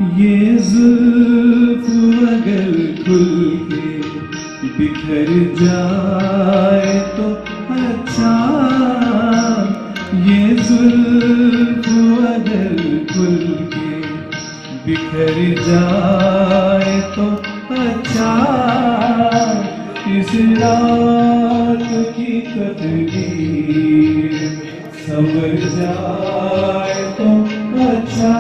ये जुल्फ अगर खुल के बिखर जाए तो अच्छा, ये जुल्फ अगर खुल के बिखर जाए तो अच्छा, इस रात की तकदीर संवर जाए तो अच्छा।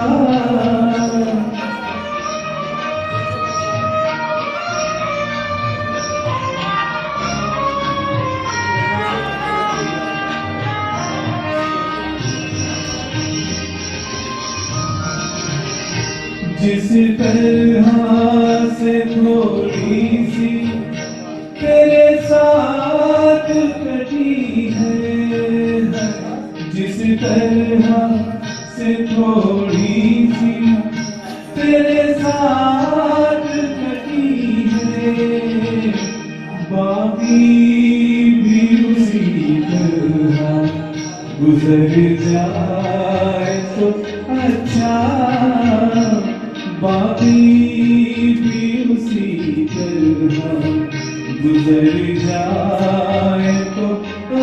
जिस तरह से थोड़ी सी तेरे साथ कटी है, जिस तरह से थोड़ी सी तेरे साथ कटी है, बाकी भी उसी तरह गुजर जाए तो अच्छा, बाकी भी उसी तरह गुजर जाए तो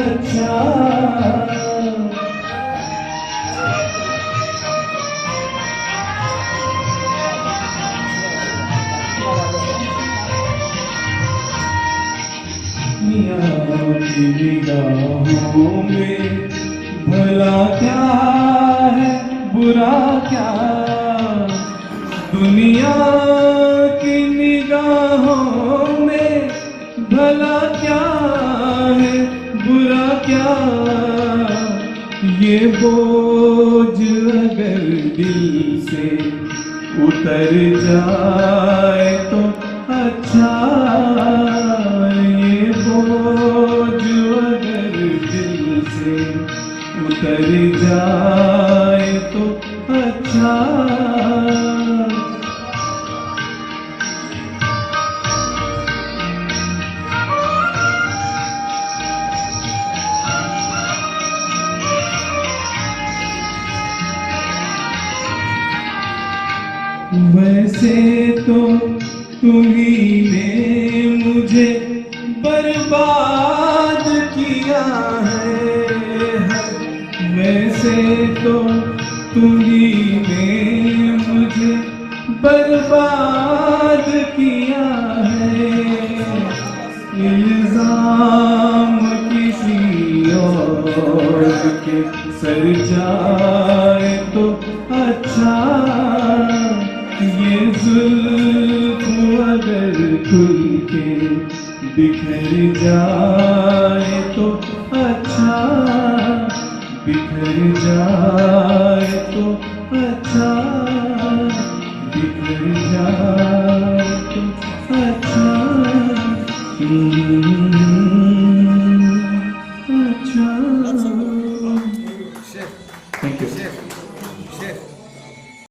अच्छा। की निगाहों में भला क्या है बुरा क्या, दुनिया की निगाहों में भला क्या है बुरा क्या, ये बोझ अगर दिल से उतर जाए तो अच्छा, ये बोझ अगर दिल से उतर जाए तो अच्छा। वैसे तो तुम्ही ने मुझे बर्बाद किया है, वैसे तो तुम्ही ने मुझे बर्बाद किया है, इल्जाम किसी और के सर जाए तो अच्छा, ये जुल्फ अगर खुल के बिखर जाए तो अच्छा, बिखर जाए तो अच्छा, बिखर जाए तो अच्छा।